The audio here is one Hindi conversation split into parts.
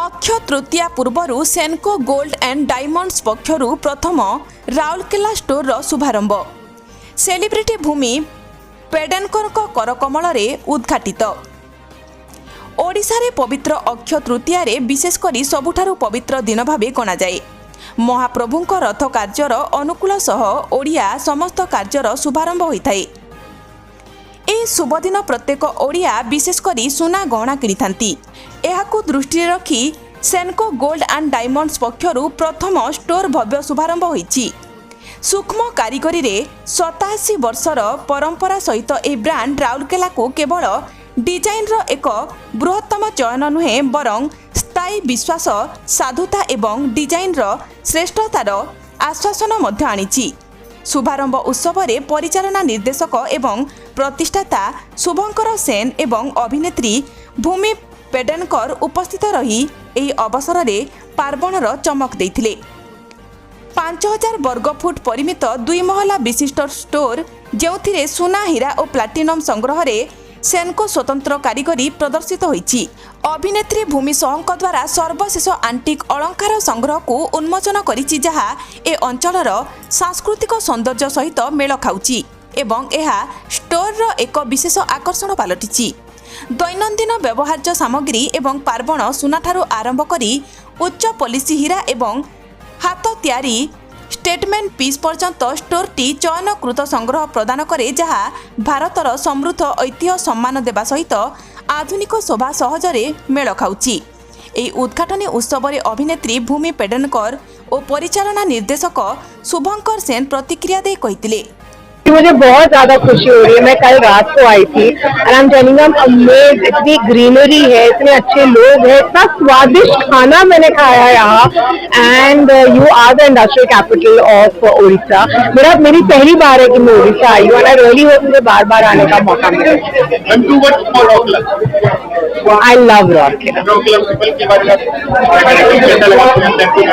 अक्षय तृतीया पूर्व सेनको गोल्ड एंड डायमंड्स पक्षर प्रथम राउरकेला स्टोर शुभारंभ सेलिब्रिटी भूमि पेडेनकर करकमल उद्घाटित। ओडिशा रे पवित्र अक्षय तृतीया रे विशेषकर सबुठारु पवित्र दिन भाव गणा जाए। महाप्रभुंक रथ कार्यर अनुकूल सह ओडिया समस्त कार्यर शुभारंभ होइथाय। ए शुभ दिन प्रत्येक ओडिया विशेषकर सुना गहना किनिथांती। एहाकु दृष्टि रखी सेनको गोल्ड एंड डायमंड्स पक्षर प्रथम स्टोर भव्य शुभारंभ होइछि। सूक्ष्म कारीगरी रे 87 वर्षर परंपरा सहित ए ब्रांड राउरकेला को केवल डिजाइन रो एक बृहत्तम चयन नुहे बरं स्थायी विश्वास साधुता एवं डिजाइन रो श्रेष्ठतार आश्वासन मध्य आनिछि। शुभारंभ उत्सव रे परिचालना निर्देशक एवं प्रतिष्ठाता शुभंकर सेन एवं अभिनेत्री भूमि पेडेनकर उपस्थित रही एही अवसर रे पार्वणर चमक देथिले। 5000 वर्गफुट परिमित 2 महला विशिष्ट स्टोर जेउथिरे सुना हीरा और प्लाटिनम संग्रह रे सेनको स्वतंत्र कारीगरी प्रदर्शित होइछि। अभिनेत्री भूमि सोहंक द्वारा सर्वशेष आंटिक अलंकार संग्रह को उन्मोचन करिछि, जहा ए अंचलर सांस्कृतिक सौंदर्य सहित मेल खाउछि एवं एहा स्टोर रो एक विशेष आकर्षण पालटिछि। दैनंदिन व्यवहार्य सामग्री एवं पार्वण सुनाठारु आरंभ करी उच्च पॉलिसी हीरा एवं हाथ तैयारी स्टेटमेंट पीस पर्यंत स्टोरटी चयनकृत संग्रह प्रदान करे, जहा भारतर समृद्ध ऐतिह्य सम्मान देवा सहित आधुनिक शोभा सहजरे मेल खाउछि। एही उद्घाटनी उत्सव रे अभिनेत्री भूमि पेडेनकर और परिचालना निर्देशक शुभंकर सेन प्रतिक्रिया दे कहिथिले। मुझे बहुत ज्यादा खुशी हो रही है। मैं कल रात को आई थी और I am telling you, amaze, इतनी ग्रीनरी है, इतने अच्छे लोग हैं, इतना स्वादिष्ट खाना मैंने खाया यहाँ। And you are the industrial capital of Orissa. मेरी पहली बार है कि मैं उड़ीसा आई हूँ। आई रियली होप मुझे बार बार आने का मौका मिले। I love Rourkela.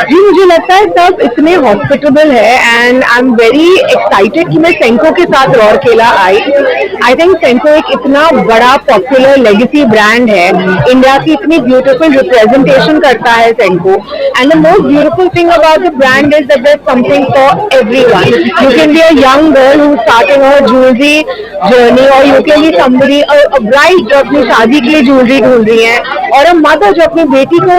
जी, मुझे लगता है सब इतने हॉस्पिटेबल है and I am very excited कि मैं सेंको के साथ राउरकेला आई। आई थिंक सेंको एक इतना बड़ा पॉपुलर लेगेसी ब्रांड है, इंडिया की इतनी ब्यूटीफुल रिप्रेजेंटेशन करता है Senco. And the most beautiful thing about the brand is that there is something for everyone. You can be a young girl who starting her jewellery journey, और you can be somebody, a bride जो अपनी शादी के लिए ज्वेलरी ढूंढ रही है, और अ मदर जो अपनी बेटी को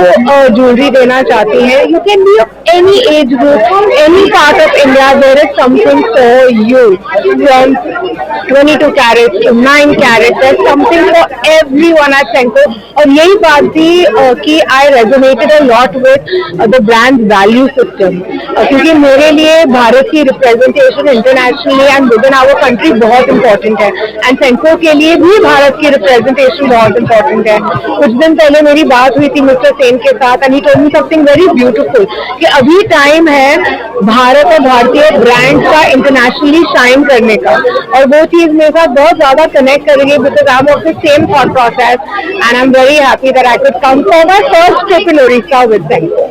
ज्वेलरी देना चाहती है। You can be of any age group, any part of India, there is something for you. From 22 carats to 9 carats, there's something for everyone at Senko. और यही बात थी कि I resonated a lot with the brand's value system, क्योंकि मेरे लिए भारत की representation internationally and with in our country बहुत इम्पोर्टेंट है, एंड सेंको के लिए भी भारत की रिप्रेजेंटेशन बहुत इम्पोर्टेंट है। कुछ दिन पहले मेरी बात हुई थी मिस्टर सेन के साथ, and he told me something very beautiful कि अभी टाइम है भारत और भारतीय ब्रांड्स का इंटरनेशनली शाइन करने का, और वो चीज मेरे साथ बहुत ज्यादा कनेक्ट करेंगे because I am of the same thought process and I am very happy that I could come for my first trip in Odisha with Senco.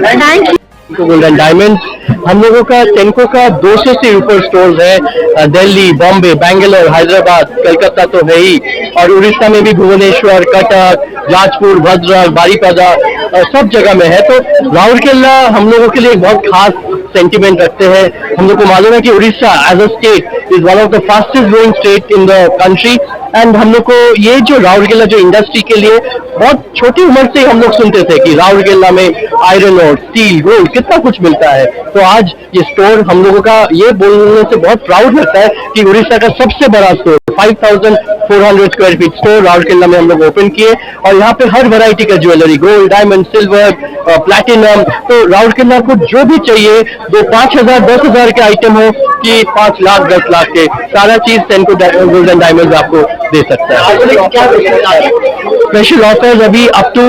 Thank you. Golden diamonds हम लोगों का सेंको का 200 से ऊपर स्टोर्स है। दिल्ली, बॉम्बे, बैंगलोर, हैदराबाद, कलकत्ता तो है ही, और उड़ीसा में भी भुवनेश्वर, कटक, जाजपुर, भद्रक, बारीपदा सब जगह में है। तो राउरकेला हम लोगों के लिए एक बहुत खास सेंटिमेंट रखते हैं। हम लोग को मालूम है कि Orissa as a state is one of the fastest growing state in the country, and हम लोग को ये जो राउरकेला जो इंडस्ट्री के लिए बहुत छोटी उम्र से हम लोग सुनते थे कि राउरकेला में आयरन और स्टील, गोल्ड कितना कुछ मिलता है। तो आज ये स्टोर हम लोगों का ये बोलने से बहुत प्राउड लगता है कि उड़ीसा का सबसे बड़ा store 5400 square feet store Rourkela में हम लोग ओपन किए, और यहाँ पे हर वैरायटी का jewellery, gold, diamond, silver, platinum. तो राउरकेला को जो भी चाहिए, 5,000 10,000 के आइटम हो कि 5 लाख 10 लाख के, सारा चीज सेंको गोल्डन डायमंड्स आपको दे सकता है। स्पेशल ऑफर्स अभी अप टू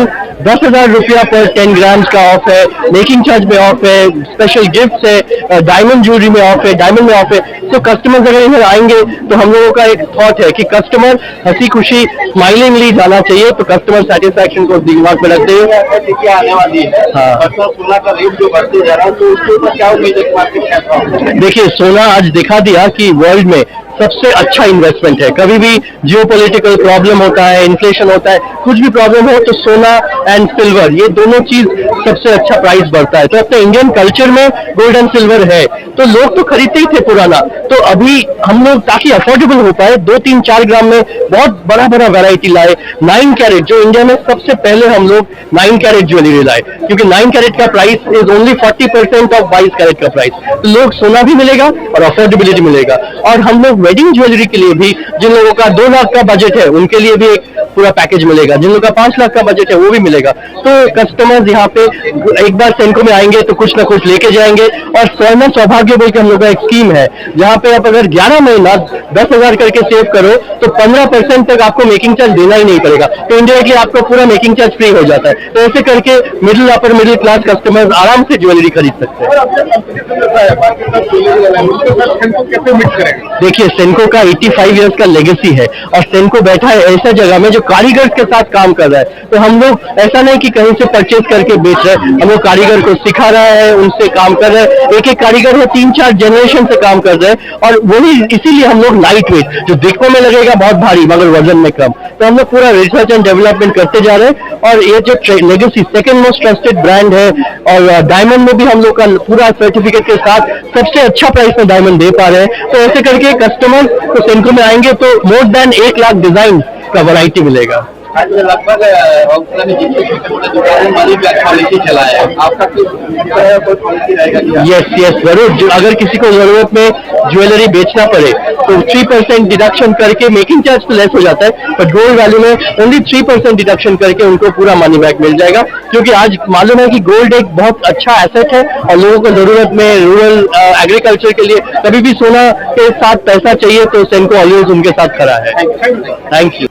10,000 रुपया पर 10 ग्राम्स का ऑफ है, मेकिंग चार्ज में ऑफ है, स्पेशल गिफ्ट है, डायमंड ज्वेलरी में ऑफ है, डायमंड में ऑफ है। तो कस्टमर्स अगर इधर आएंगे तो हम लोगों का एक थॉट है कि कस्टमर हंसी खुशी स्माइलिंगली जाना चाहिए, तो कस्टमर सेटिस्फैक्शन को दिमाग में रखते हुए आने वाली है। हाँ, सोना का रेट जो बढ़ते जा रहा है तो उसके ऊपर क्या उम्मीद है मार्केट? देखिए, सोना आज दिखा दिया कि वर्ल्ड में सबसे अच्छा इन्वेस्टमेंट है। कभी भी जियोपॉलिटिकल प्रॉब्लम होता है, इन्फ्लेशन होता है, कुछ भी प्रॉब्लम हो तो सोना एंड सिल्वर ये दोनों चीज सबसे अच्छा प्राइस बढ़ता है। तो अपने इंडियन कल्चर में गोल्ड एंड सिल्वर है, तो लोग तो खरीदते ही थे पुराना। तो अभी हम लोग ताकि अफोर्डेबल हो पाए 2-3-4 ग्राम में बहुत बड़ा बड़ा वैरायटी लाए। 9 कैरेट जो इंडिया में सबसे पहले हम लोग 9 कैरेट ज्वेलरी लाए, क्योंकि 9 कैरेट का प्राइस इज ओनली 40% ऑफ 22 कैरेट का प्राइस। तो लोग सोना भी मिलेगा और अफोर्डेबिलिटी मिलेगा। और हम लोग वेडिंग ज्वेलरी के लिए भी, जिन लोगों का 2 लाख का बजट है उनके लिए भी एक पूरा पैकेज मिलेगा, जिन लोगों का 5 लाख का बजट है वो भी मिलेगा। तो कस्टमर्स यहाँ पे एक बार सेंको में आएंगे तो कुछ ना कुछ लेके जाएंगे। और स्वर्ण सौभाग्य बोल के हम लोग का एक स्कीम है, जहाँ पे आप अगर 11 महीना 10,000 करके सेव करो तो 15% तक आपको मेकिंग चार्ज देना ही नहीं पड़ेगा। तो इंडायरेक्टली आपका पूरा मेकिंग चार्ज फ्री हो जाता है। तो ऐसे करके middle upper middle class customers आराम से ज्वेलरी खरीद सकते हैं। देखिए, सेंको का 85 इयर्स का लेगेसी है और सेंको बैठा है ऐसा जगह में जो कारीगर के साथ काम कर रहा है। तो हम लोग ऐसा नहीं कि कहीं से परचेज करके बेच रहे हैं, हम लोग कारीगर को सिखा रहा है, उनसे काम कर रहे हैं। एक एक कारीगर है 3-4 जनरेशन से काम कर रहे हैं। और वही इसीलिए हम लोग लाइट वेट, जो दिखने में लगेगा बहुत भारी मगर वजन में कम, तो हम लोग पूरा रिसर्च एंड डेवलपमेंट करते जा रहे हैं। और ये जो legacy second most trusted brand है, और डायमंड में भी हम लोग का पूरा सर्टिफिकेट के साथ सबसे अच्छा प्राइस में डायमंड दे पा रहे हैं। तो ऐसे करके कस्टमर तो सेंको में आएंगे तो मोर देन 1 लाख डिजाइन का वैरायटी मिलेगा। लगभग चला है आपका पॉलिसी रहेगा? यस जरूर। अगर किसी को जरूरत में ज्वेलरी बेचना पड़े तो 3% डिडक्शन करके, मेकिंग चार्ज तो लेस हो जाता है बट गोल्ड वैल्यू में ओनली 3% डिडक्शन करके उनको पूरा मनी बैक मिल जाएगा। क्योंकि आज मालूम है कि गोल्ड एक बहुत अच्छा एसेट है और लोगों को जरूरत में रूरल एग्रीकल्चर के लिए कभी भी सोना के साथ पैसा चाहिए तो सेंको ऑलवेज उनके साथ खड़ा है। Thank you.